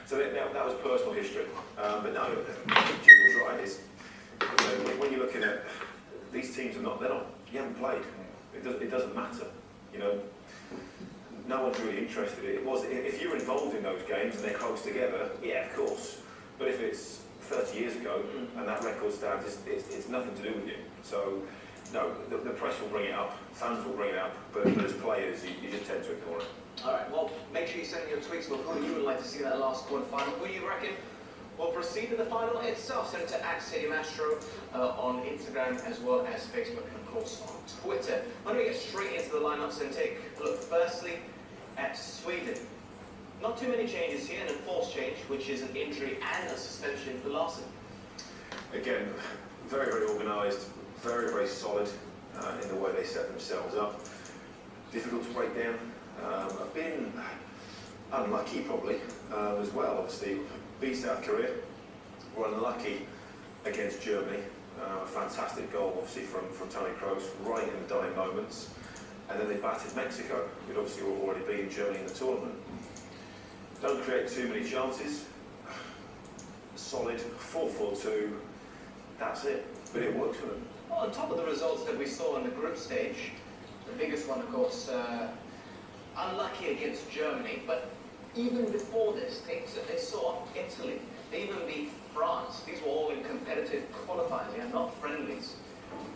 So that was personal history. But no, Jim was right. When you're looking at these teams, you haven't played. It doesn't matter. No one's really interested. If you're involved in those games and they're close together, yeah, of course. But if it's 30 years ago and that record stands, it's nothing to do with you. So, no, the press will bring it up, fans will bring it up, but as players, you just tend to ignore it. All right, well, make sure you send your tweets about who you would like to see in that last quarter-final. Who you reckon will proceed to the final itself? Send it to @StadiumAstro on Instagram as well as Facebook and, of course, on Twitter. Why don't we get straight into the lineups and take a look firstly at Sweden. Not too many changes here, and a forced change, which is an injury and a suspension for Larsen. Again, very, very organised, very, very solid in the way they set themselves up. Difficult to break down. I've been unlucky probably as well, obviously. Beat South Korea, were unlucky against Germany. A fantastic goal, obviously, from Toni Kroos, right in the dying moments. And then they battered Mexico, who'd obviously already beaten Germany in the tournament. Don't create too many chances. Solid 4-4-2. That's it. But it works for them. Well, on top of the results that we saw in the group stage, the biggest one, of course, unlucky against Germany. But even before this, they saw Italy. They even beat France. These were all in competitive qualifiers, not friendlies.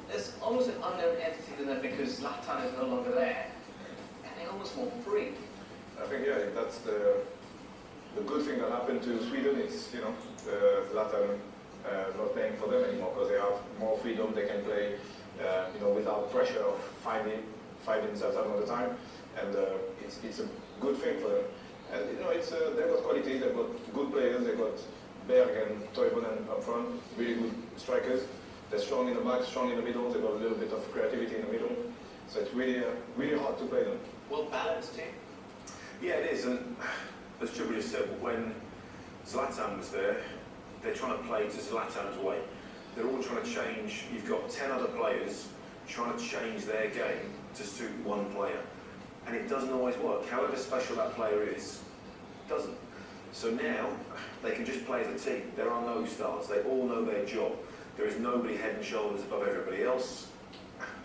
There's almost an unknown entity to them because Zlatan is no longer there, and they're almost more free. I think, yeah, that's the good thing that happened to Sweden is, Zlatan not playing for them anymore because they have more freedom. They can play, without pressure of fighting themselves out all the time, and it's a good thing for them. And they've got quality. They've got good players. They've got Berg and Toivonen up front, really good strikers. They're strong in the back, strong in the middle. They've got a little bit of creativity in the middle. So it's really, really hard to play them. Well balanced team. Yeah, it is. And as Chuba just said, when Zlatan was there, they're trying to play to Zlatan's way. They're all trying to change. You've got 10 other players trying to change their game to suit one player. And it doesn't always work. However special that player is, it doesn't. So now, they can just play as a team. There are no stars. They all know their job. There is nobody head and shoulders above everybody else,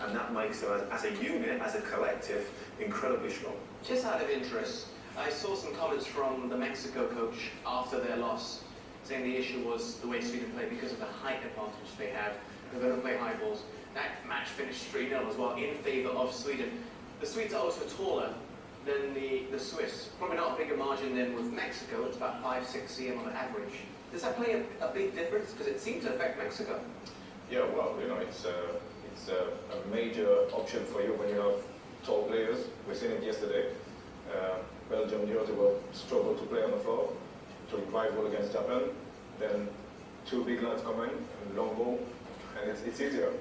and that makes them, as a unit, as a collective, incredibly strong. Just out of interest, I saw some comments from the Mexico coach after their loss, saying the issue was the way Sweden played because of the height advantage they have. They're going to play high balls. That match finished 3-0 as well, in favour of Sweden. The Swedes are also taller than the Swiss. Probably not a bigger margin than with Mexico. It's about 5-6 cm on average. Does that play a big difference? Because it seems to affect Mexico. Yeah, well, it's a major option for you when you have tall players. We've seen it yesterday. Belgium, they will struggle to play on the floor, to rival against Japan. Then two big lads come in, long ball, and it's easier.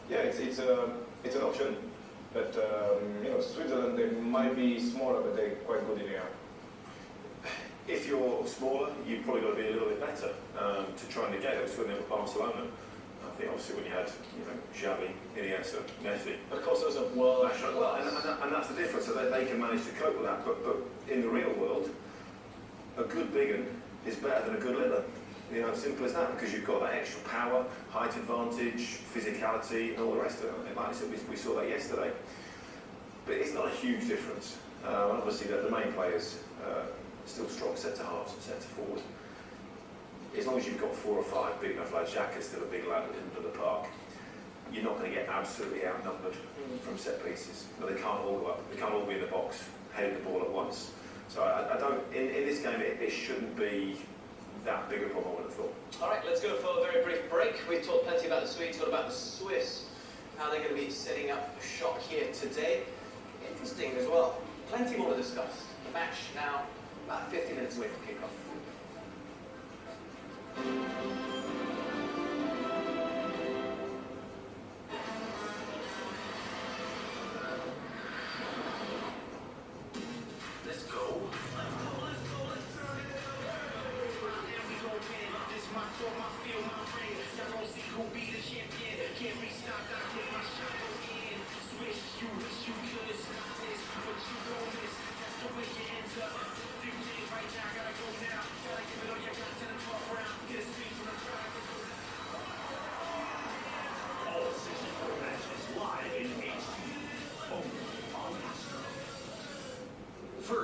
Yeah, it's an option. But Switzerland, they might be smaller, but they're quite good in the air. If you're smaller, you've probably got to be a little bit better to try and negate it. So when they were Barcelona, I think obviously when you had Xavi, Iniesta, Messi. But of course, those are world. And that's the difference. So they can manage to cope with that. But in the real world, a good big one is better than a good little one. Simple as that, because you've got that extra power, height advantage, physicality, and all the rest of it. Like I said, we saw that yesterday. But it's not a huge difference. Obviously, the main players still strong centre halves and centre forward. As long as you've got 4 or 5 big enough lads, Xhaka's still a big lad at the end of the park, you're not going to get absolutely outnumbered from set pieces. But they can't all go up. They can't all be in the box, heading the ball at once. So I don't. In this game, it shouldn't be that big a problem, I would have thought. All right, let's go for a very brief break. We've talked plenty about the Swedes, what about the Swiss? How they're going to be setting up a shot here today. Interesting as well. Plenty more to discuss. The match now about 50 minutes away from kickoff. Let's go.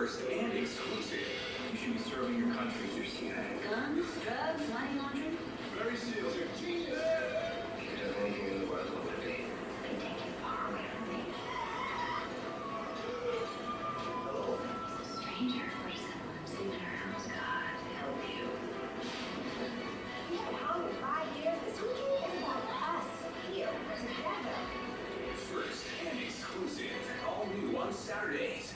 first and exclusive. You should be serving your country through CIA. Guns, drugs, money laundering. Very serious. Jesus! Stranger, we're just gonna let him sleep in our house. God help you. We have home in 5 years. This weekend is about us here together. First and exclusive. All new on Saturdays.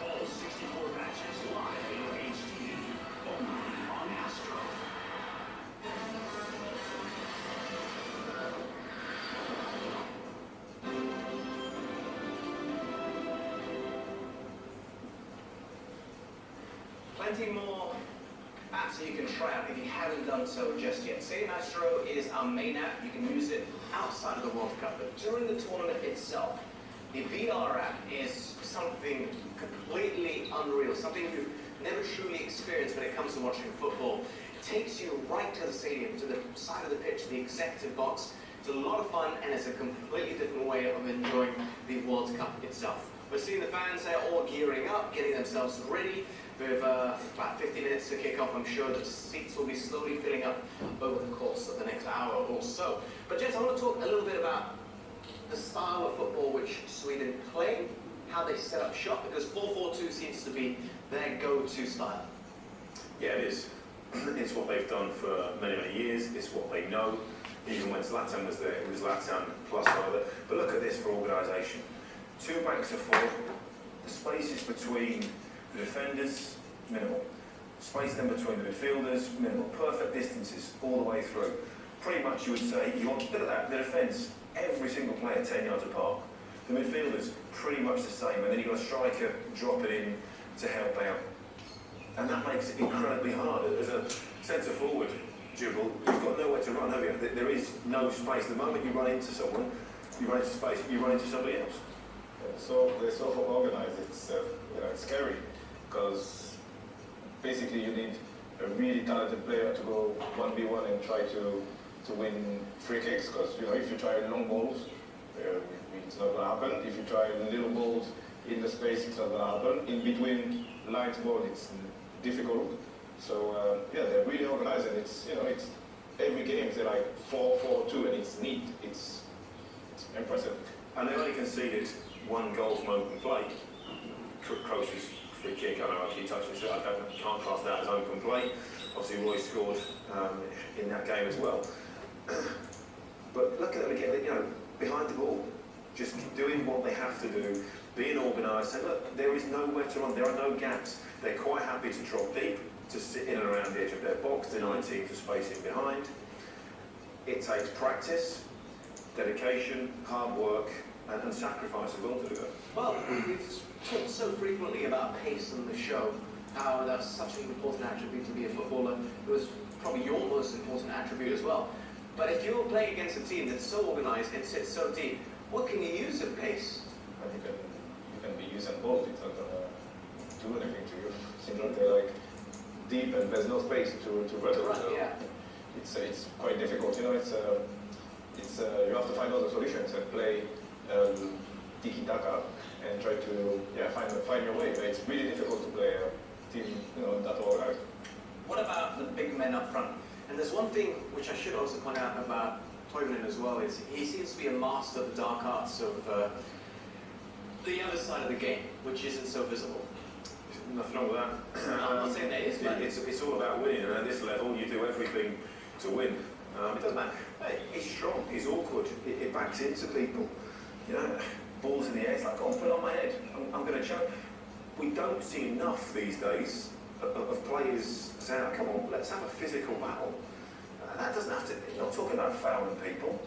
All 64 matches live in HD. Only on Astro. Plenty more apps that you can try out if you haven't done so just yet. Stadium Astro is our main app. You can use it outside of the World Cup, but during the tournament itself, the VR app is something completely unreal, something you've never truly experienced when it comes to watching football. It takes you right to the stadium, to the side of the pitch, the executive box. It's a lot of fun, and it's a completely different way of enjoying the World Cup itself. We're seeing the fans there all gearing up, getting themselves ready. With about 50 minutes to kick off, I'm sure the seats will be slowly filling up over the course of the next hour or so. But gents, I want to talk a little bit about the style of football which Sweden play, how they set up shop, because 4-4-2 seems to be their go-to style. Yeah, it is. It's what they've done for many, many years. It's what they know. Even when Zlatan was there, it was Zlatan plus one. But look at this for organisation. 2 backs of 4. The spaces between the defenders, minimal. Space then between the midfielders, minimal. Perfect distances all the way through. Pretty much you would say, you want, look at that, the defence, every single player 10 yards apart. The midfielders, pretty much the same. And then you've got a striker dropping in to help out. And that makes it incredibly hard. As a centre forward, Jubal, you've got nowhere to run, have you? There is no space. The moment you run into someone, you run into space, you run into somebody else. So they're so organized. It's it's scary because basically you need a really talented player to go 1v1 and try to win free kicks. Because if you try long balls, it's not gonna happen. If you try little balls in the space, it's not gonna happen. In between lines ball, it's difficult. So they're really organized, and it's every game they're like 4-4-2, and it's neat. It's impressive. And they only conceded 1 goal from open play. Kroos's free kick, I know he touched it, I can't class that as open play. Obviously Roy scored in that game as well. But look at them again, behind the ball, just doing what they have to do, being organised, saying, look, there is nowhere to run, there are no gaps. They're quite happy to drop deep, to sit in and around the edge of their box, denying teams the spacing behind. It takes practice, dedication, hard work, and sacrifice as well to do that. Well, we've talked so frequently about pace on the show, how that's such an important attribute to be a footballer. It was probably your most important attribute as well. But if you're playing against a team that's so organised and sits so deep, what can you use of pace? You can be using both. It's not gonna do anything to you. Seems like they're like deep and there's no space to run. So Yeah. It's quite difficult. You have to find other solutions and play tiki-taka and try to find your way. But it's really difficult to play a team that organized. What about the big men up front? And there's one thing which I should also point out about Toivonen as well, is he seems to be a master of the dark arts of the other side of the game, which isn't so visible. Nothing wrong with that. I'm not saying there is, but it's all about winning, and at this level you do everything to win. It doesn't matter. Hey, he's strong, he's awkward, it backs into people. Balls in the air, it's like, go on, put it on my head, I'm going to choke. We don't see enough these days of players saying, come on, let's have a physical battle. That doesn't have to, you're not talking about fouling people.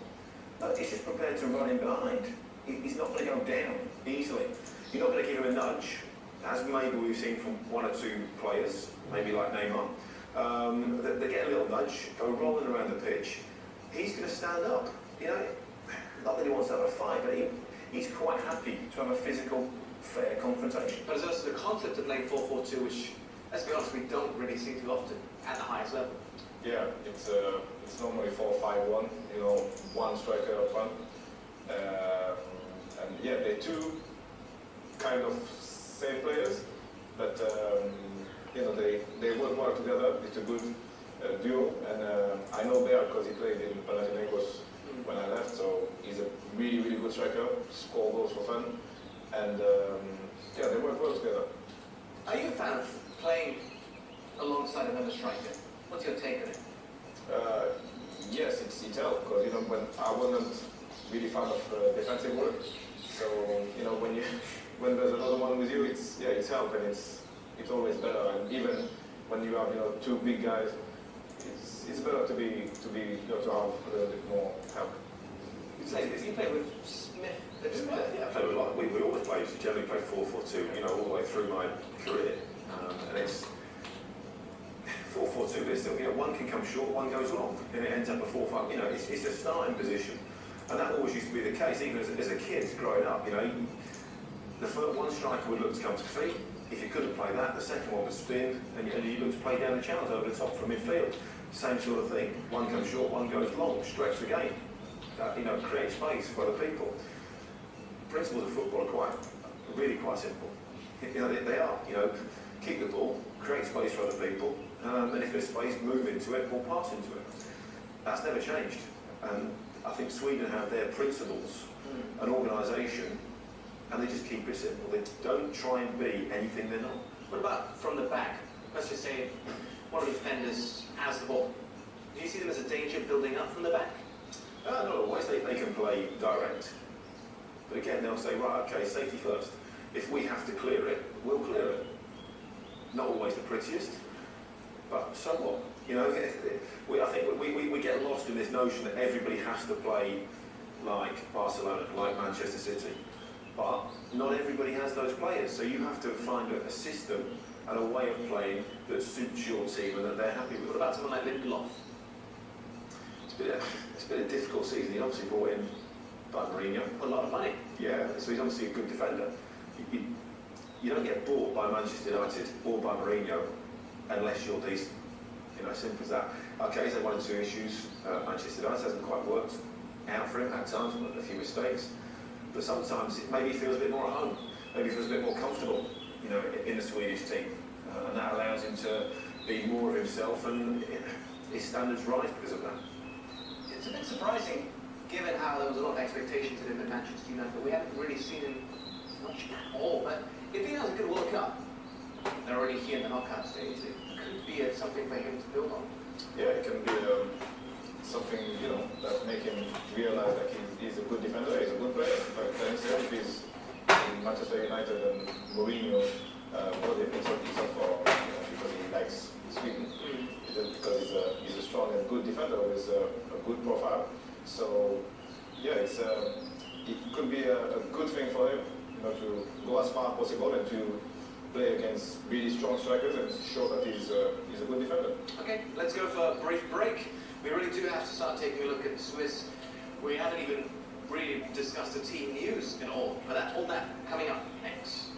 He's just prepared to run in behind. He's not going to go down easily. You're not going to give him a nudge, as maybe we've seen from 1 or 2 players, maybe like Neymar. They get a little nudge, go rolling around the pitch. He's going to stand up. Not that he wants to have a fight, but he's quite happy to have a physical, fair confrontation. there's also the concept of playing 4-4-2, which let's be honest, we don't really see too often at the highest level. Yeah, it's normally 4-5-1. You know, one striker up front, and yeah, they're two kind of same players, but you know, they work well together. It's a good duo, and I know Bear because he played in Panathinaikos when I left, so he's a really, really good striker, score goals for fun, and yeah, they work well together. Are you a fan of playing alongside another striker? What's your take on it? Yes, it helped, because you know, when I wasn't really fan of defensive work, so you know, when there's another one with you, it's help, and it's always better. And even when you have, you know, two big guys, it's better to be you know, to have a little bit more help. You play with Smith. Yeah, I play with we always play. Generally play 4-4-2. You know, all the way through my career, and it's 4-4-2. But still, you know, one can come short, one goes long, and it ends up a 4-5. You know, it's a starting position, and that always used to be the case. Even as a kid growing up, you know, the first one striker would look to come to feet. If you couldn't play that, the second one would spin, and you look to play down the channels over the top from midfield. Same sort of thing. One comes short, one goes long. Stretch the game. You know, create space for other people. Principles of football are really quite simple. You know, they are. You know, keep the ball, create space for other people, and if there's space, move into it or pass into it. That's never changed. And I think Sweden have their principles, an organisation, and they just keep it simple. They don't try and be anything they're not. What about from the back? Let's just say one of the defenders has the ball. Do you see them as a danger building up from the back? Not always. They can play direct. But again, they'll say, right, okay, safety first. If we have to clear it, we'll clear it. Not always the prettiest, but somewhat. You know, I think we get lost in this notion that everybody has to play like Barcelona, like Manchester City. But not everybody has those players, so you have to find a system and a way of playing that suits your team and that they're happy with. What about someone like Lindelof? It's been a difficult season. He obviously brought in by Mourinho. A lot of money. Yeah, so he's obviously a good defender. You don't get bought by Manchester United or by Mourinho unless you're decent. You know, simple as that. Okay, he's had 1 or 2 issues. Manchester United hasn't quite worked out for him at times, a few mistakes. But sometimes maybe he feels a bit more at home. Maybe he feels a bit more comfortable, you know, in the Swedish team. And that allows him to be more of himself, and his standards rise because of that. It's a bit surprising, given how there was a lot of expectations of him at Manchester United, but we haven't really seen him much at all. But if he has a good World Cup, they're already here in the knockout stage, it could be something for him to build on. Yeah, it can be something, you know, that make him realize that he's a good defender, he's a good player. But then if he's in Manchester United and Mourinho brought him, it's not for, you know, because he likes Sweden. It's because he's a strong and good defender with a good profile. So yeah, it could be a good thing for him, you know, to go as far as possible and to play against really strong strikers and show that he's a good defender. Okay, let's go for a brief break. We really do have to start taking a look at the Swiss. We haven't even really discussed the team news at all, but all that coming up next.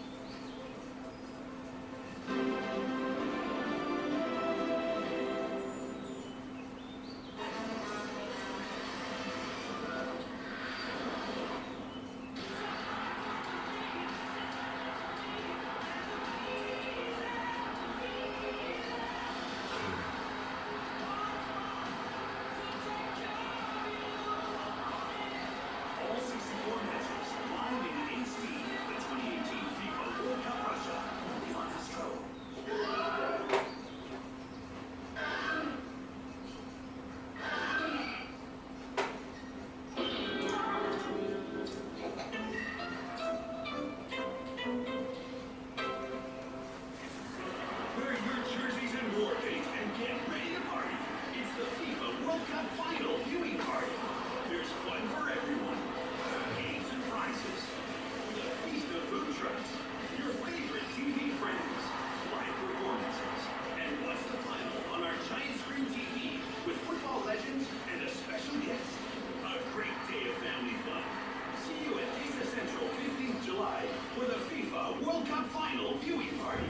All 64 matches live in HD. The 2018 FIFA World Cup Russia. Only on Astro. Wear your jerseys and war paint and get ready to party. It's the FIFA World Cup Final viewing party. There's fun for everyone. Games and prizes. The feast of food trucks. Your favorite TV friends. Live performances. And watch the final on our giant screen TV with football legends and a special guest. A great day of family fun. See you at Asia Central 15th July for the FIFA World Cup Final viewing party.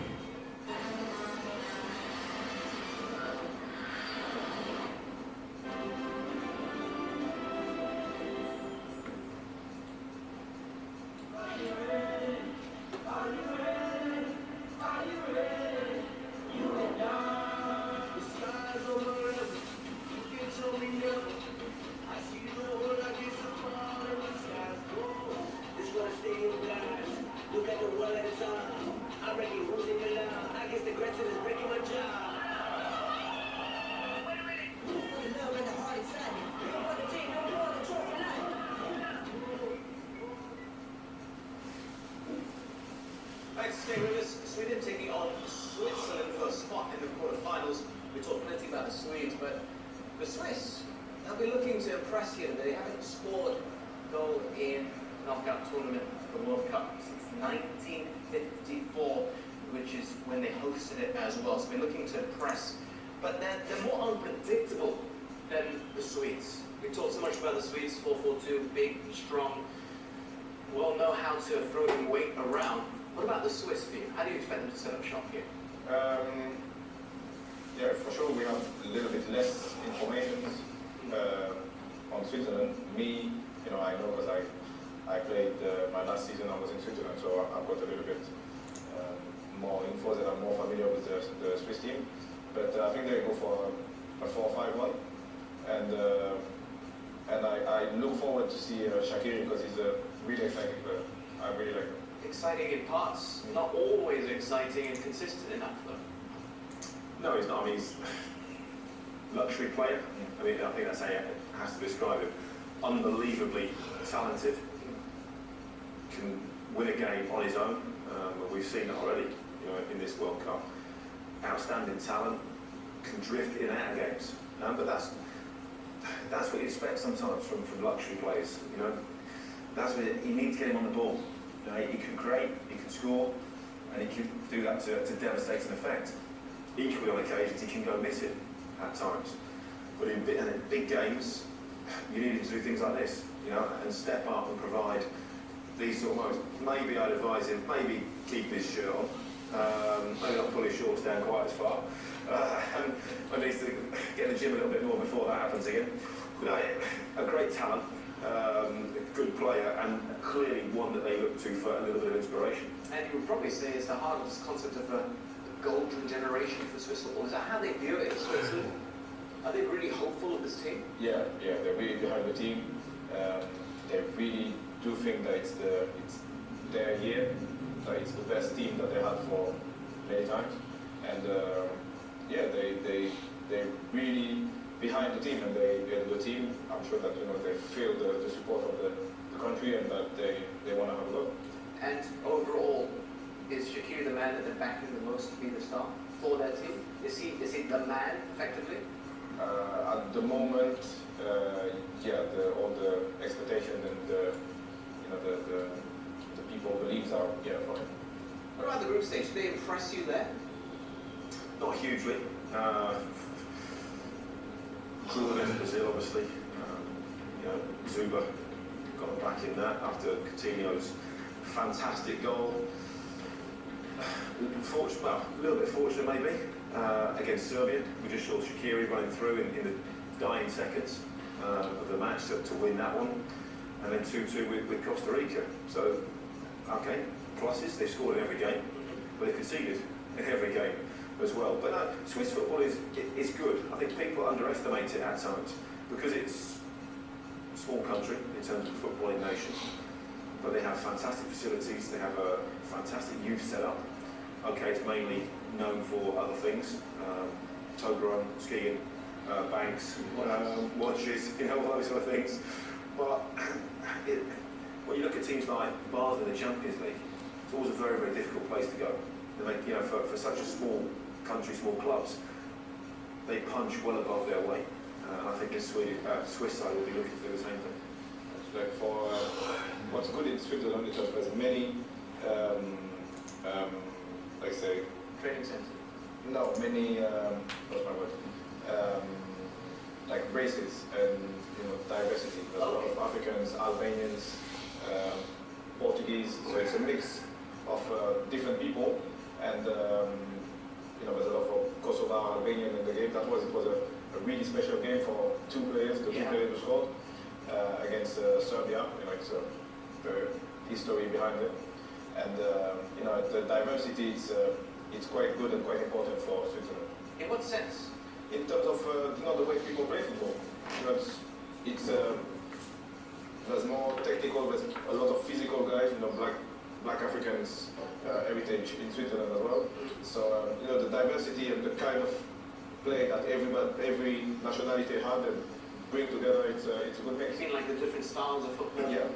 Already losing the love. I guess the aggressive is breaking my jaw. Wait a minute. For the love and the heart inside me. Real for the team, no more the trophy life. Thanks, stay with us. Sweden taking on Switzerland for a spot in the quarterfinals. We talked plenty about the Swedes, but the Swiss, they'll be looking to impress here. They haven't scored a goal in knockout tournament, the World Cup, since 1954, which is when they hosted it as well. So they're looking to impress, but they're more unpredictable than the Swedes. We talked so much about the Swedes, 4-4-2, big, strong, well know how to throw their weight around. What about the Swiss for you? How do you expect them to set up shop here? Yeah, for sure we have a little bit less information on Switzerland. Me, I know because I played my last season. I was in Switzerland, so I've got a little bit more info that I'm more familiar with the Swiss team. But I think they go for a 4-5-1, and I look forward to see Shaqiri because he's a really exciting player. I really like him. Exciting in parts, not always exciting and consistent enough though. No, he's not. I mean, he's a luxury player. I mean, I think that's how it has to describe him. Unbelievably talented. Can win a game on his own. We've seen that already, in this World Cup. Outstanding talent. Can drift in and out of games. But that's what you expect sometimes from luxury players. That's what you need to get him on the ball. He can create, he can score, and he can do that to devastating effect. Equally on occasions, he can go missing at times. But in big games, you need him to do things like this, and step up and provide these sort of moments. Maybe I'd advise him, maybe keep his shirt on, maybe not pull his shorts down quite as far, and needs to get in the gym a little bit more before that happens again. But a great talent. A good player, and clearly one that they look to for a little bit of inspiration. And you would probably say it's the hardest concept of a golden generation for Swiss football. Is that how they view it in Switzerland? Are they really hopeful of this team? Yeah, they're really behind the team. They really do think that it's their year, that it's the best team that they had for many times. And they're really behind the team, and the team, I'm sure that they feel the support of the country, and that they want to have a go. And overall, is Shaqiri the man that they're backing the most to be the star for their team? Is he the man effectively? At the moment, all the expectation and the people believes are for him. What about the group stage? Did they impress you there? Not hugely. Cool against Brazil, obviously. Zuba got back in that after Coutinho's fantastic goal. A little bit fortunate maybe against Serbia. We just saw Shaqiri running through in the dying seconds of the match to win that one, and then 2-2 with Costa Rica. So, okay, pluses. They scored in every game, but they conceded in every game as well. But no, Swiss football is good. I think people underestimate it at times because it's a small country in terms of a footballing nation, but they have fantastic facilities. They have a fantastic youth setup. Okay, it's mainly known for other things, Toblerone, skiing, banks, watches, all those sort of things. But when you look at teams like Basel in the Champions League, it's always a very, very difficult place to go. They make, for such a small country, small clubs, they punch well above their weight. And I think the Swiss side will be looking to do the same thing. Like for what's good in Switzerland is that there's many, Training centers. No, many. What's my word? Like races and diversity. There's a lot of Africans, Albanians, Portuguese. So it's a mix of different people, and there's a lot of Kosovar, Albanian in the game. It was a really special game for two players. The two players who scored against Serbia. It's the history behind it, and the diversity it's quite good and quite important for Switzerland. In what sense? In terms of the way people play football. It's there's more technical. There's a lot of physical guys. Black Africans heritage in Switzerland as well. So you know, the diversity and the kind of play that every nationality had and bring together, it's a good mix. You mean like the different styles of football? Yeah,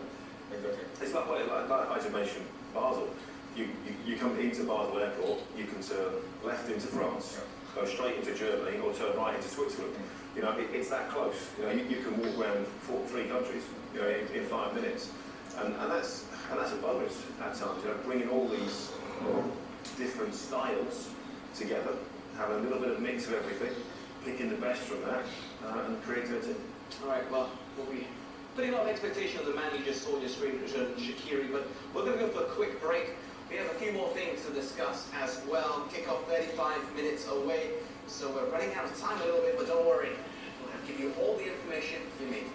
exactly. It's like I just mentioned Basel. You come into Basel Airport, you can turn left into France, go straight into Germany, or turn right into Switzerland. You know, it's that close. You know, you can walk around 3 countries, you know, in 5 minutes, and that's a bonus at times. You know, bringing all these different styles together, having a little bit of mix of everything, picking the best from that, and creativity. All right. Well, we'll be putting a lot of expectation on the man you just saw on your screen, Shaqiri. But we're going to go for a quick break. We have a few more things to discuss as well. Kickoff 35 minutes away. So we're running out of time a little bit, but don't worry. We'll give you all the information you need.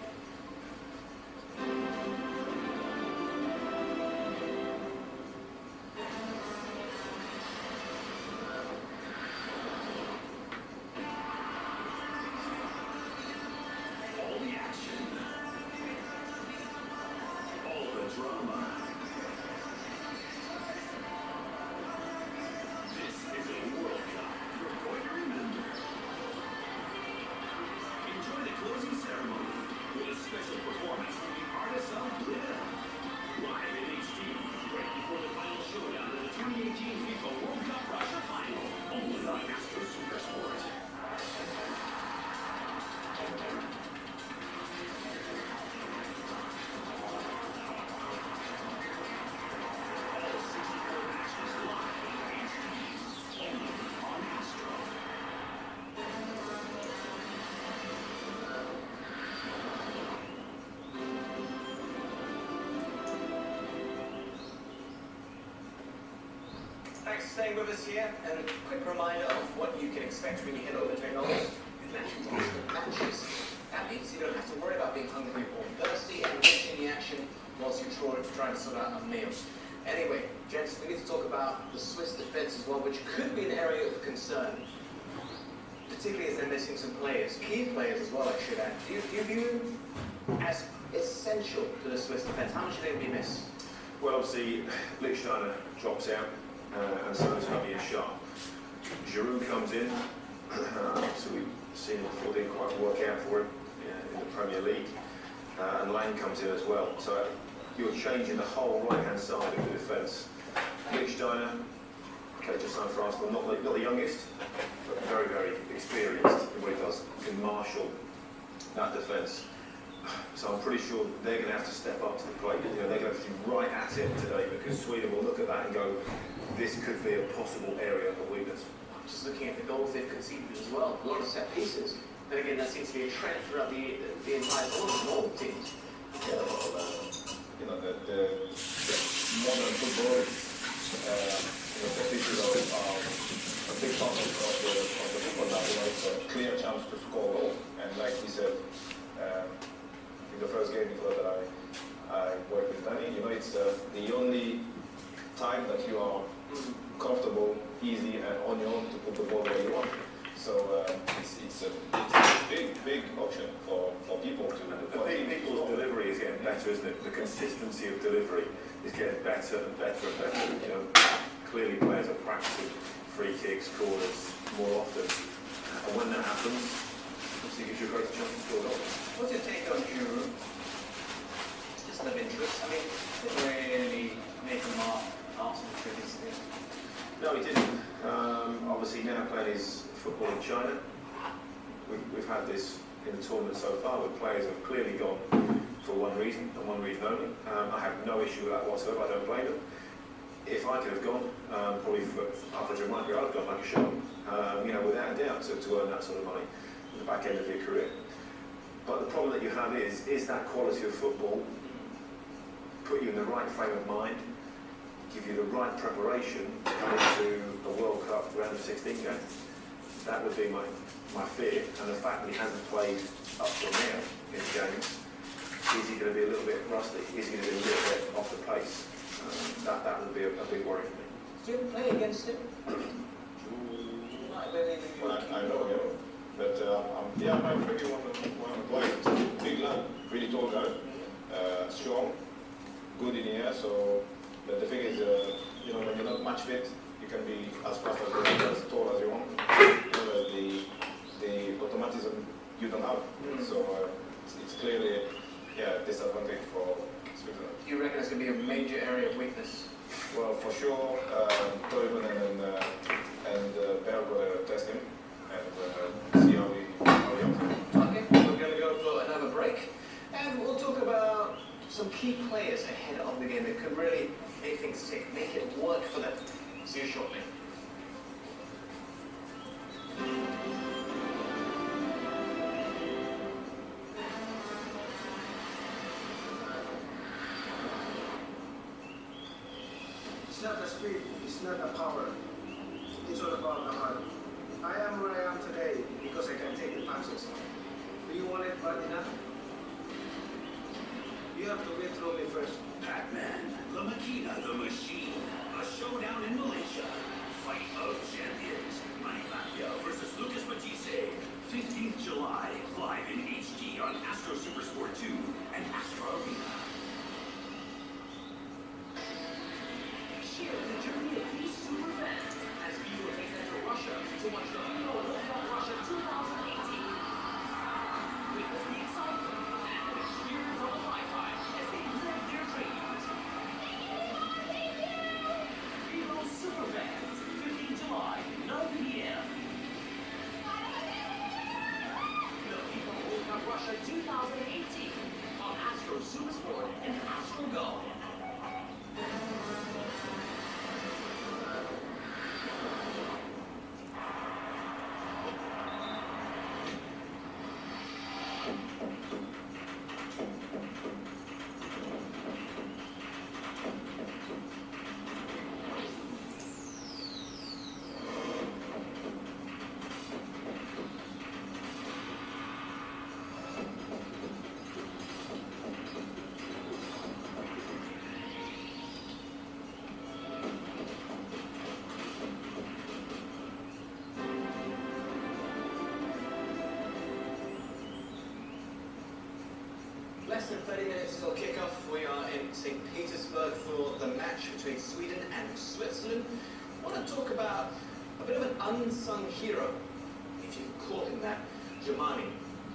All the action. All the drama. This is a World Cup you're going to remember. Enjoy the closing ceremony with a special performance from the artists of Glitter. Live in HD, right before the final showdown of the 2018 FIFA World Cup Russia Final. Only on Astro Supersport. All 64 matches live in HD. Only on Astro. Thanks for staying with us here, and a quick reminder of what you can expect when you head over to Technology. You can actually watch the matches. That means you don't have to worry about being hungry or thirsty and watching the action whilst you try to sort out a meal. Anyway, gents, we need to talk about the Swiss defence as well, which could be an area of concern, particularly as they're missing some players, key players as well, I should add. Do you view them as essential to the Swiss defence? How much are they going to be missed? Well, obviously, Lichtsteiner drops out, and so does Javier Sharp. Giroud comes in, so we've seen it before, didn't quite work out for him in the Premier League, and Lang comes in as well. So you're changing the whole right-hand side of the defence. Lichtsteiner, okay, just signed for Arsenal, not the youngest, but very, very experienced in what he does. He can marshal that defence. So I'm pretty sure they're going to have to step up to the plate. You know, they're going to have to be right at it today, because Sweden will look at that and go, this could be a possible area of weakness. Just looking at the goals they've conceded as well, a lot of set pieces. Then again, that seems to be a trend throughout the entire tournament in all teams. Yeah, well, you know, the modern football, set pieces are a big part of the football now. You know, it's a clear chance to score goal, and like we said, in the first game before that I worked with Danny, you know, it's the only time that you are comfortable, easy, and on your own to put the ball where you want. So it's a big option for people to. People's delivery is getting better, isn't it? The consistency of delivery is getting better and better and better. You know, clearly players are practicing free kicks, corners more often, and when that happens, obviously gives you a greater chance to score goals. What's your take on Giroud? Just of interest. I mean, didn't really make a mark Arsenal previously. No, he didn't. Obviously now playing his football in China. We've had this in the tournament so far, where players have clearly gone for one reason and one reason only. I have no issue with that whatsoever. I don't blame them. If I could have gone, probably for half a Jamaica, I'd have gone like a shot. You know, without a doubt, to earn that sort of money at the back end of your career. But the problem that you have is that quality of football put you in the right frame of mind, give you the right preparation coming to a World Cup round of 16 game. That would be my fear, and the fact that he hasn't played up till now in games. Is he going to be a little bit rusty? Is he going to be a little bit off the pace? That would be a big worry for me. Do you play against him? Well, I know, yeah. But I'm pretty one of the players. Big lad, really tall guy, strong, good in the air. So, but the thing is, you know, when you're not match fit. You can be as fast as you want, as tall as you want. The automatism you don't have. So it's clearly disadvantage for Switzerland. You reckon it's going to be a major area of weakness? Well, for sure, Toivonen and Berg will test him and see how he acts. Okay, we're going to go for another break, and we'll talk about some key players ahead of the game that could really make things tick, make it work for them. See you shortly. It's not the speed, it's not the power. It's all about the heart. I am where I am today because I can take the punches. Do you want it bad enough? You have to get through me first. Pac-Man, the Makina, the Machine, a showdown in Malaysia. Fight of Champions, Manny Pacquiao versus Lucas Matisse. 15th July, live in HD on Astro Supersport 2 and Astro Arena. Share the journey of these super fans as viewers enter Russia to watch the FIFA World Cup Russia 2018. Witness the excitement and the experience of a lifetime as they live their dreams. FIFA Super Fans, 15 July, 9 p.m. The FIFA World Cup Russia 2018 on Astro Supersport and Astro Go. Less than 30 minutes till kickoff. We are in St. Petersburg for the match between Sweden and Switzerland. I want to talk about a bit of an unsung hero, if you can call him that, Germani.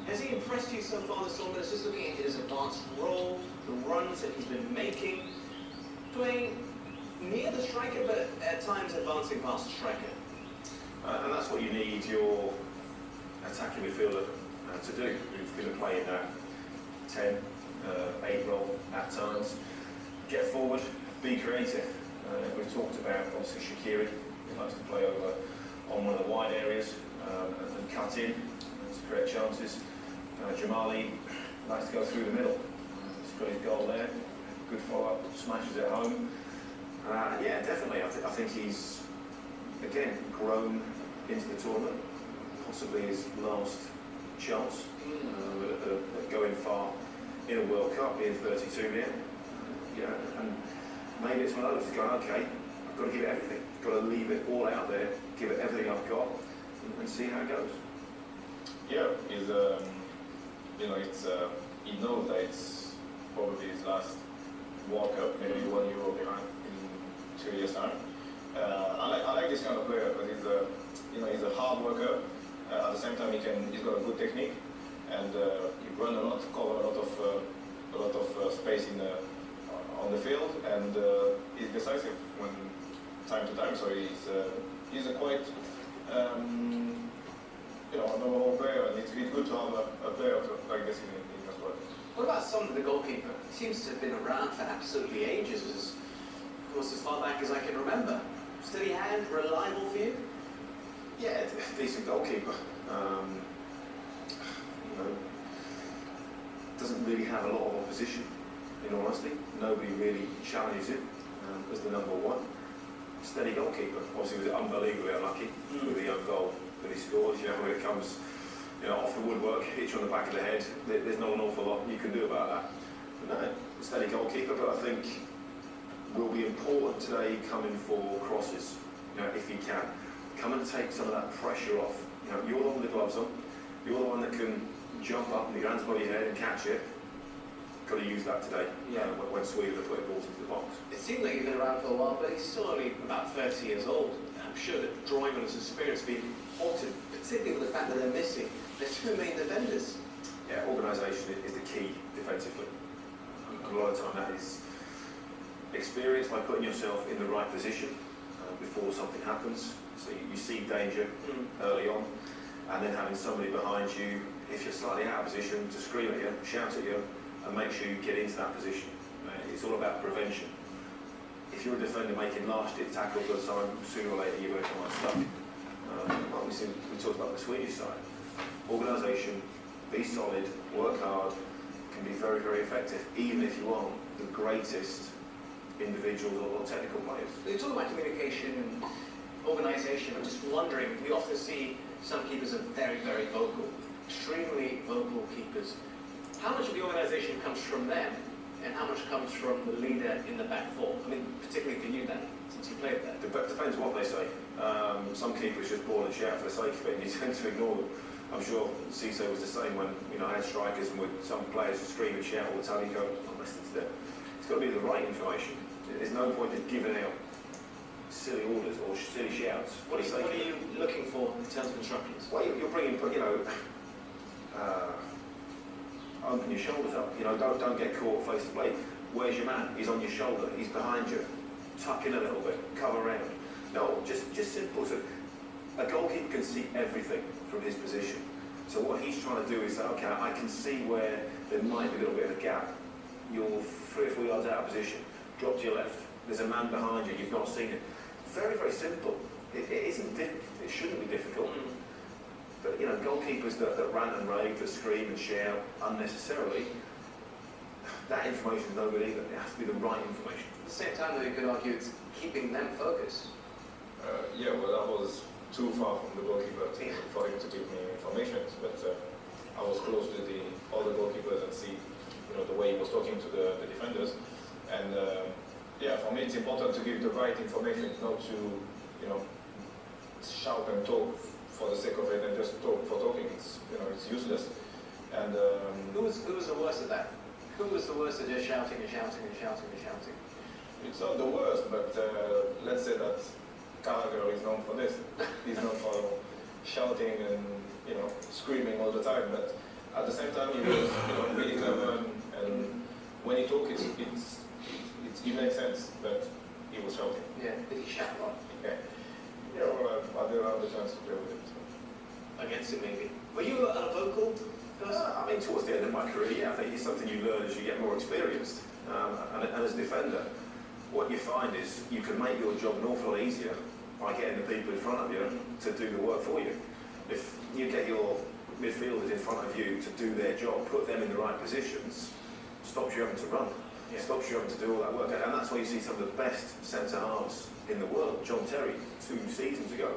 Has he impressed you so far this tournament? Just looking at his advanced role, the runs that he's been making, playing near the striker, but at times advancing past the striker. And that's what you need your attacking midfielder to do. Who's going to play in that 10, 8 role at times. Get forward, be creative. We've talked about obviously Shaqiri, who likes to play over on one of the wide areas and cut in to create chances. Jamali likes to go through the middle. He's got his goal there. Good follow-up, smashes it home. Yeah, definitely. I think he's again grown into the tournament. Possibly his last chance at going far in a World Cup, being 32 now. Yeah, and maybe it's one of those going, okay, I've got to give it everything. I've got to leave it all out there, give it everything I've got, and see how it goes. Yeah, he's he knows that it's probably his last World Cup, maybe 1 Euro behind in 2 years' time. I like this kind of player because he's a hard worker. At the same time, he's got a good technique, and he runs a lot, cover a lot of space on the field, and he's decisive when time to time. So he's a quite normal player, and it's good to have a player like this in the squad. What about Son, the goalkeeper? He seems to have been around for absolutely ages, of course, as far back as I can remember. Steady hand, reliable for you? Yeah, decent goalkeeper. Doesn't really have a lot of opposition, in all honesty. Nobody really challenges him as the number one. Steady goalkeeper. Obviously, he was unbelievably unlucky with the young goal that he scored. When it comes off the woodwork, hits you on the back of the head, there's not an awful lot you can do about that. But no, steady goalkeeper, but I think will be important today coming for crosses, if he can. Come and take some of that pressure off. You're the one with the gloves on. You're the one that can jump up and get your hands above your head and catch it. could have used that today when Sweden are putting balls into the box. It seemed like he'd been around for a while, but he's still only about 30 years old. I'm sure that drawing on his experience being halted, particularly with the fact that they're missing their two main defenders. Yeah, organisation is the key defensively. A lot of the time that is experience by putting yourself in the right position before something happens. So you see danger early on, and then having somebody behind you, if you're slightly out of position, to scream at you, shout at you, and make sure you get into that position. It's all about prevention. If you're a defender making last-ditch tackles all the time, sooner or later you're going to come unstuck. Like we talked about the Swedish side. Organisation, be solid, work hard, can be very, very effective, even if you aren't the greatest individuals or technical players. You talk about communication and organisation. I'm just wondering, we often see some keepers are very, very vocal, extremely vocal keepers. How much of the organisation comes from them, and how much comes from the leader in the back four? I mean, particularly for you then, since you played there. Depends what they say. Some keepers just bawl and shout for the sake of it, and you tend to ignore them. I'm sure Cisse was the same when I had strikers and with some players who scream and shout all the time. You go, I'm listening to them. It's got to be the right information. There's no point in giving out silly orders or silly shouts. What are you looking for in terms of instructions? Well, you're bringing, open your shoulders up. Don't get caught face to plate. Where's your man? He's on your shoulder. He's behind you. Tuck in a little bit. Come around. No, just simple. So a goalkeeper can see everything from his position. So what he's trying to do is say, okay, I can see where there might be a little bit of a gap. You're 3 or 4 yards out of position. Drop to your left. There's a man behind you. You've not seen it. Very, very simple. It isn't. It shouldn't be difficult. But goalkeepers that rant and rave, that scream and shout unnecessarily, that information is no good either. It has to be the right information. At the same time, though, you could argue it's keeping them focused. Yeah, well, that was too far from the goalkeeper team for him to give me information. But I was close to all the goalkeepers and see, the way he was talking to the defenders. And yeah, for me, it's important to give the right information, not to, shout and talk for the sake of it and just talk for talking. It's useless. And who was the worst at that? Who was the worst at just shouting and shouting and shouting and shouting? It's not the worst, but let's say that Gallagher is known for this. He's known for shouting and screaming all the time. But at the same time, he was really clever, and when he talks, it makes sense that he was shouting. Yeah, did he shout a lot? Yeah, well, I didn't have the chance to play with it. So. Against him, maybe. Were you a vocal person? Towards the end of my career, yeah, I think it's something you learn as you get more experienced. And as a defender, what you find is you can make your job an awful lot easier by getting the people in front of you to do the work for you. If you get your midfielders in front of you to do their job, put them in the right positions, stops you having to run. It stops you having to do all that work. And that's why you see some of the best centre-halves in the world. John Terry, 2 seasons ago,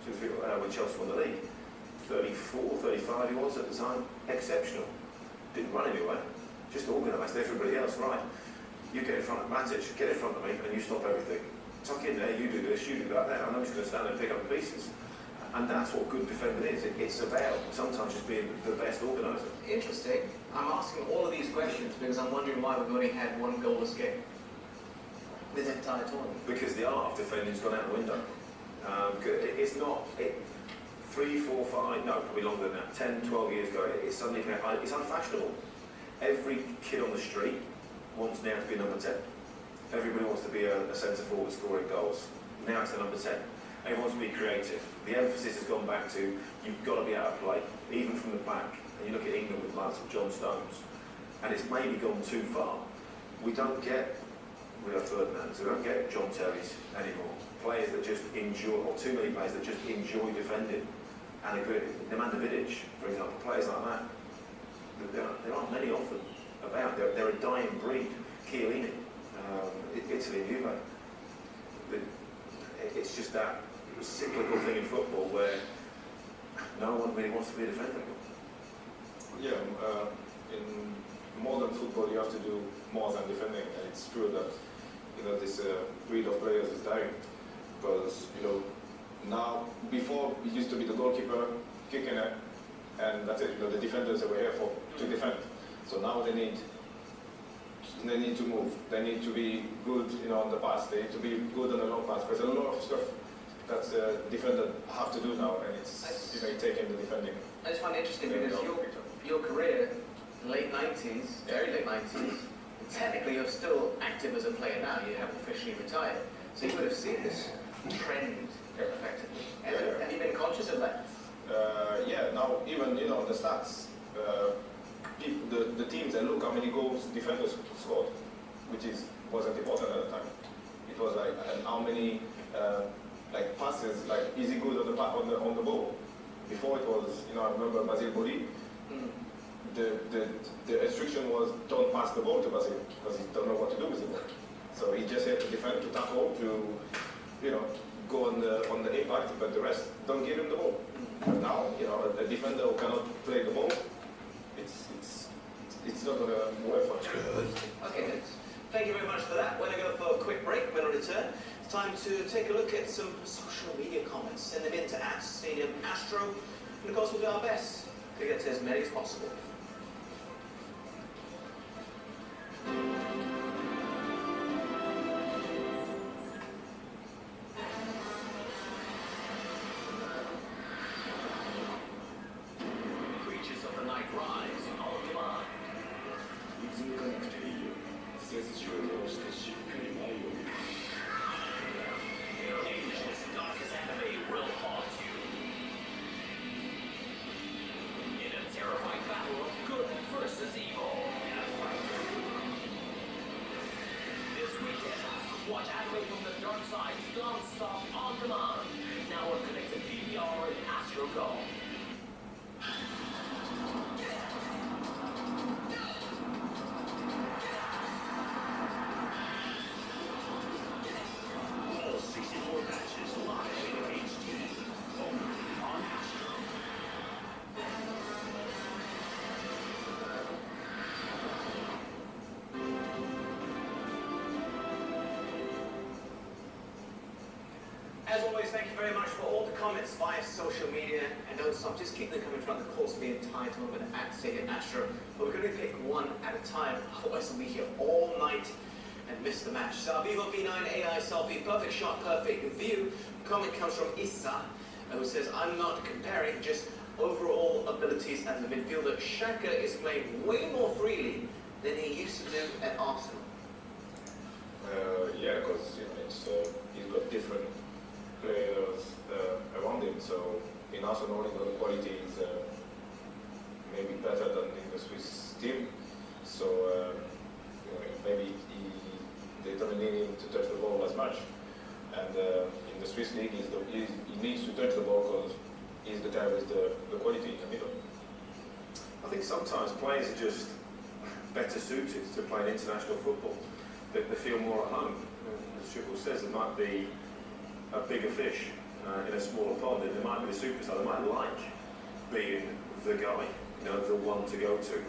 when Chelsea won the league. 34, 35 he was at the time. Exceptional. Didn't run anywhere. Just organised everybody else. Right, you get in front of Matic, get in front of me, and you stop everything. Tuck in there, you do this, you do that there. I'm just going to stand there and pick up the pieces. And that's what good defending is. It's about sometimes just being the best organiser. Interesting. I'm asking all of these questions because I'm wondering why we've only had 1 goalless game this entire tournament. Because the art of defending's gone out the window. It's not 3, 4, 5, no, probably longer than that. 10, 12 years ago, it's suddenly it's unfashionable. Every kid on the street wants now to be number 10. Everybody wants to be a centre forward scoring goals. Now it's the number 10. Everyone wants to be creative. The emphasis has gone back to you've got to be out of play, even from the back. And you look at England with lads like John Stones, and it's maybe gone too far. We don't get Rio Ferdinands, we don't get John Terrys anymore. Players that just enjoy, or too many players that just enjoy defending. And Nemanja Vidic, for example, players like that, there aren't many of them about. They're a dying breed. Chiellini, Italy and Juve. It's just that cyclical thing in football where no one really wants to be a defender. Yeah, in modern football you have to do more than defending, and it's true that this breed of players is dying because now before it used to be the goalkeeper kicking it, and that's it. The defenders were here to defend. So now they need they need to move. They need to be good, on the pass. They need to be good on the long pass. There's a lot of stuff that defenders have to do now, and it's taking the defending. I just find it interesting because your career, late 90s, very late 90s, technically you're still active as a player now. You haven't officially retired, so you would have seen this trend effectively. Have you been conscious of that? Yeah. Now even the stats. The teams that look how many goals defenders scored, which wasn't important at the time. It was like and how many passes, easy good on the ball. Before it was, I remember Basile Boli. The instruction was don't pass the ball to Basile because he don't know what to do with it. So he just had to defend, to tackle, to go on the impact, but the rest don't give him the ball. But now, a defender who cannot play the ball, it's not going to work for him. Okay, thanks. Thank you very much for that. We're going to go for a quick break. When we return, it's time to take a look at some social media comments. Send them in to @StadiumAstro. And of course, we'll do our best to get to as many as possible. Creatures of the night rise on demand. 水抜かなくていいよ。背筋を伸ばしてしっかり前を見る。Dangerous darkest enemy will haunt you. In a terrifying battle of good versus evil. This weekend, watch Anime from the Dark Side non-stop on demand. Now we're connected PVR and Astro Go. All 64 matches live in HD. Only on Astro. As always, thank you very much for all the comments via social media. And don't stop, just keep them coming throughout the course of the entire tournament @StadiumAstro. But we're going to pick one at a time, otherwise we'll be here all night and miss the match. So Vivo V9 AI selfie, perfect shot, perfect view. Comment comes from Issa, who says, I'm not comparing, just overall abilities as a midfielder. Xhaka is playing way more freely than he used to do at Arsenal. Yeah, because he's got different players around him. So in Arsenal, the quality is maybe better than in the Swiss team. So maybe they don't need him to touch the ball as much. And in the Swiss league, he needs to touch the ball because he's the guy with the quality in the middle. I think sometimes players are just better suited to playing international football. They feel more at home. As Triple says, there might be a bigger fish in a smaller pond, and there might be the superstar. They might like being the guy, the one to go to.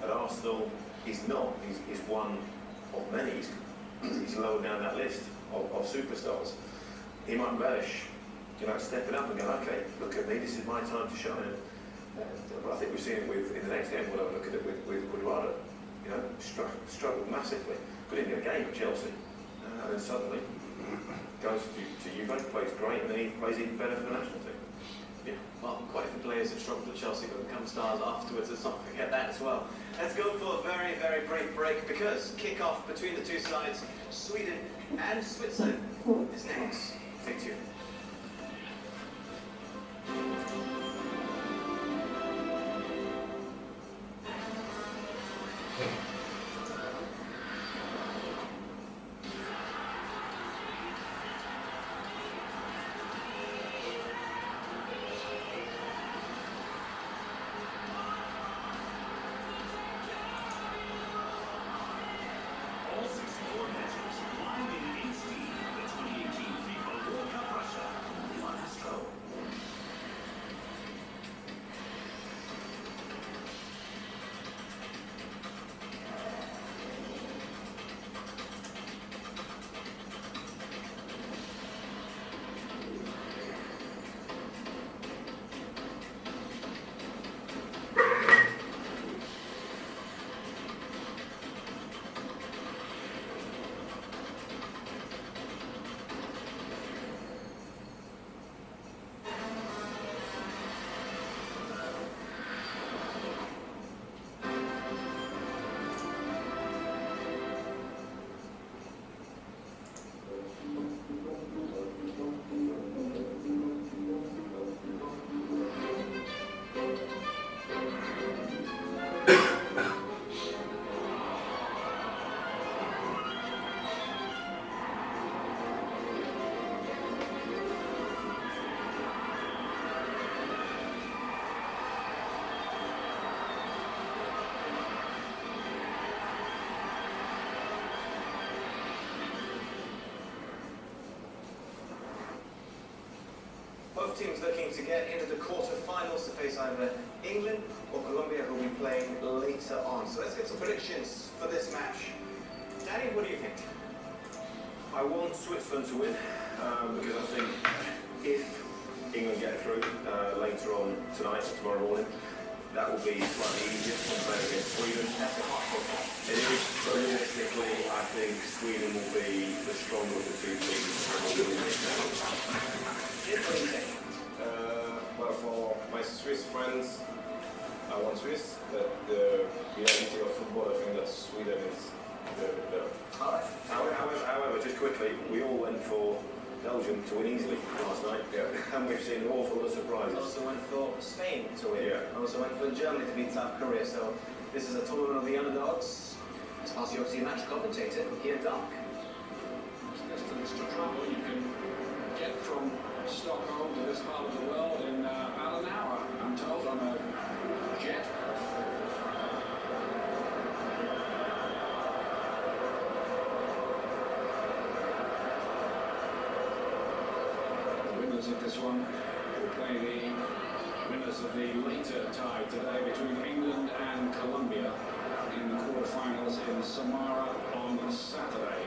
At Arsenal, he's not. He's one of many. He's lower down that list of superstars. He might relish, stepping up and going, okay, look at me, this is my time to shine. But I think we've seen it in the next game. We'll have a look at it with Guardiola. Struggled massively. Couldn't get a game at Chelsea, and then suddenly goes to Juve, plays great, and then he plays even better for the national team. Yeah, well, quite a few players have struggled at Chelsea but become stars afterwards. Let's not forget that as well. Let's go for a very, very brief break because kick-off between the two sides, Sweden and Switzerland, is next. Stay tuned. All 64 matches live in HD. The 2018 FIFA both teams looking to get into the quarter-finals to face either England or Colombia, who will be playing later on. So let's get some predictions for this match. Danny, what do you think? I want Switzerland to win because I think if England get through later on tonight or tomorrow morning, that will be slightly easier compared against Sweden. That's a hot football. It is, but realistically, I think Sweden will be the stronger of the two teams and will win this now. What do you think? Well, for my Swiss friends, I want Swiss, but the reality of football, I think that Sweden is better. All right. However, just quickly, we all went for Belgium to win easily last night, and we've seen an awful lot of surprises. Also went for Spain to win. Yeah. Also went for Germany to beat South Korea. So this is a tournament of the underdogs. Let's pass you over to your match commentator, Ian Dark. Distance to travel. You can get from Stockholm to this part of the world in about an hour, I'm told, on a jet. Of this one will play the winners of the later tie today between England and Colombia in the quarterfinals in Samara on Saturday.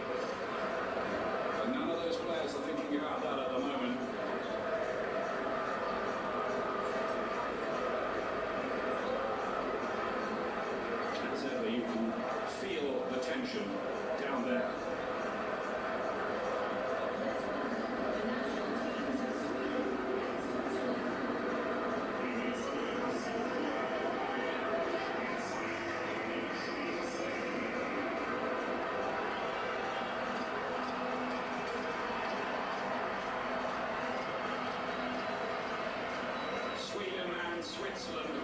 But none of those players are thinking about that at the moment. As ever, you can feel the tension down there. Switzerland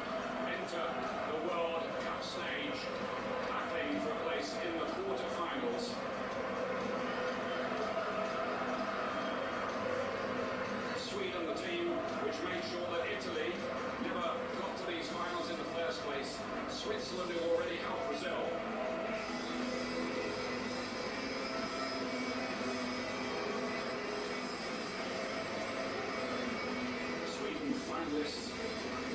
enter the World Cup stage, battling for a place in the quarter-finals. Sweden, the team which made sure that Italy never got to these finals in the first place. Switzerland, who already helped Brazil. Sweden finalists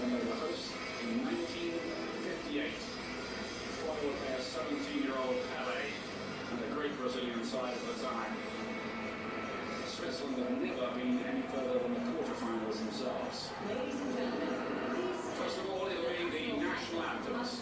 when they were hosts in 1958, followed their 17-year-old Pelé and the great Brazilian side at the time. Switzerland have never been any further than the quarterfinals themselves. Ladies and gentlemen, please. First of all, it'll be the national anthems.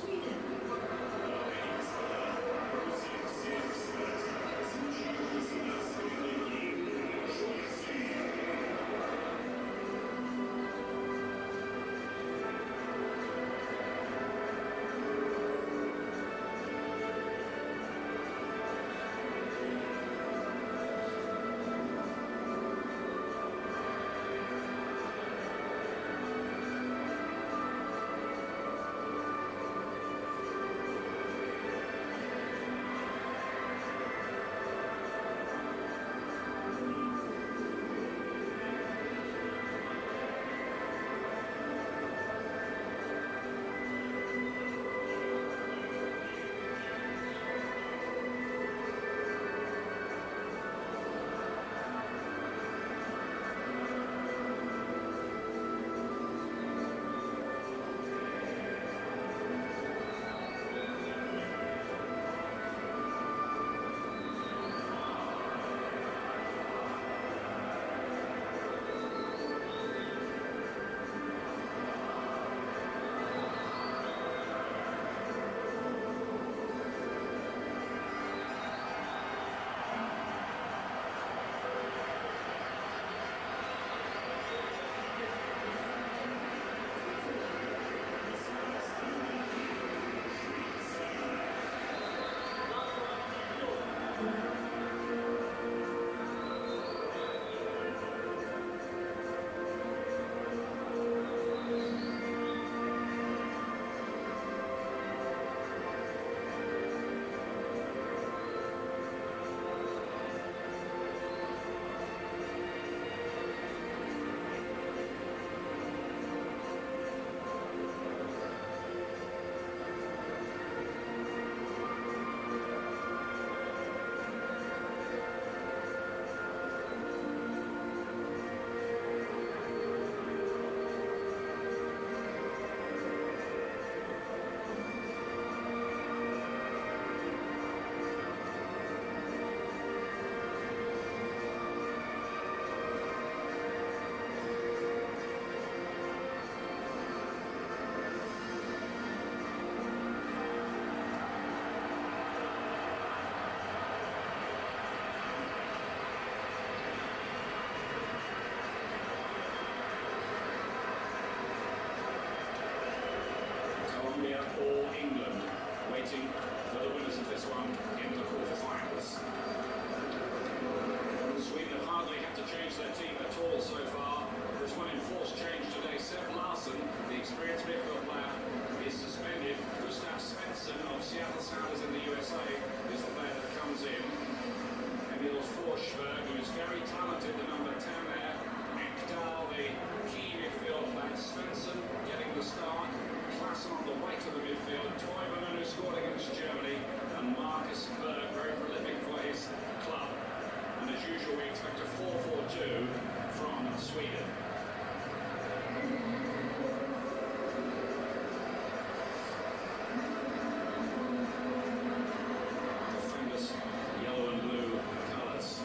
Colombia or England. Waiting for the winners of this one in the quarterfinals. Sweden have hardly had to change their team at all so far. There's one enforced change today. Seb Larsson, the experienced midfield player, is suspended. Gustav Svensson of Seattle Sounders in the USA is the player that comes in. Emil Forsberg, who is very talented, the number 10 there. Ekdal, the key midfield player. Svensson getting the start. Klassen on the right of the midfield. Toivonen, who scored against Germany. And Marcus Berg, very prolific for his club. And as usual, we expect a 4-4-2 from Sweden. The famous yellow and blue colours.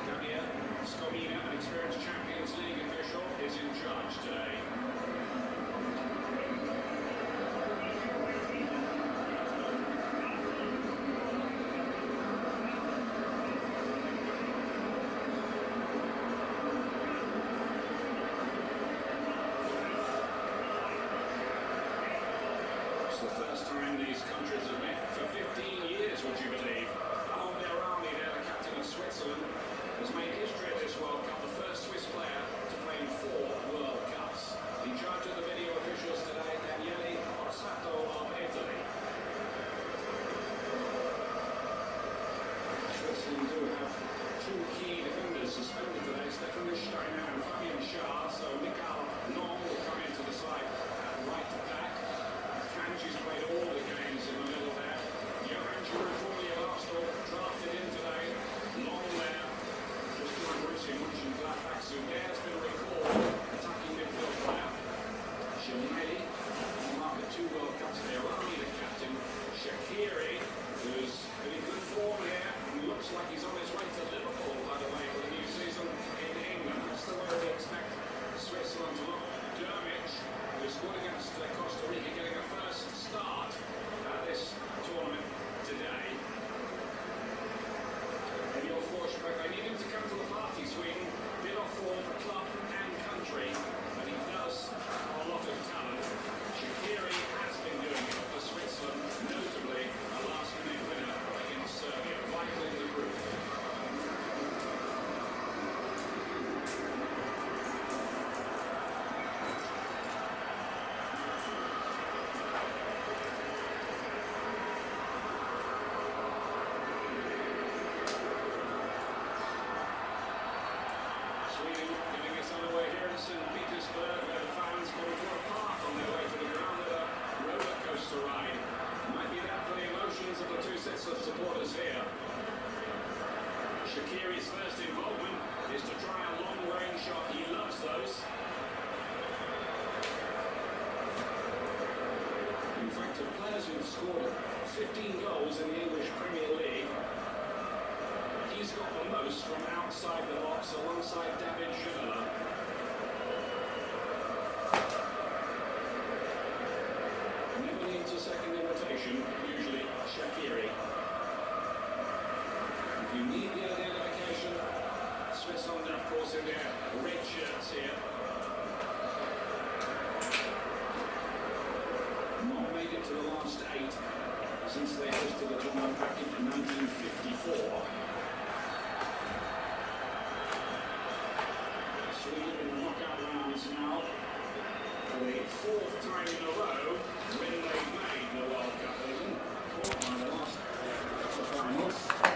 Damir Skomina, an experienced Champions League official, is in charge today. It's the first time these countries have met for 15 years, would you believe? Along their army there, the captain of Switzerland, has made history at this World Cup, the first Swiss player to play in 4 World Cups. In charge of the video officials today, Daniele Orsato of Italy. Switzerland do have 2 key defenders suspended today, Stefan Steiner and Fabian Schär, so Mikael Nong will come into the side at right back. Kanji's played all the games in the middle there. Johan Giroud, formerly of Arsenal, drafted in today. Long there. Just like Borussia Mönchengladbach, Zuber's been recalled. Attacking midfield player. Shilmeli, on the mark of 2 World Cups. Irani, the captain. Shaqiri, who's been in good form here. And looks like he's on his way to Liverpool, by the way, for the new season in England. That's the way we expect Switzerland to look. Dermich, who scored against Costa Rica, getting a first start at this tournament today. Emil Forsberg, they need him to come to the party, Sweden. Bit off form for club and country, but he does have a lot of talent. Shaqiri has been doing it for Switzerland, notably a last-minute winner against Serbia, vital in the group. Sweden getting us underway here in St. Petersburg, where the fans come to a park on their way to the ground with a roller coaster ride. Might be that for the emotions of the 2 sets of supporters here. Shaqiri's first involvement is to try a long-range shot. He loves those. In fact, of players who've scored 15 goals in the English Premier League, he's got the most from outside the box alongside David Ginola. Never needs a second invitation, usually Shaqiri. If you need the identification, Swiss on, of course, in their red shirts here. Not made it to the last 8 since they hosted the tournament back in 1954. Sweden in the knockout rounds now for the 4th time in a row when they've made the World Cup. They didn't qualify the last couple of finals.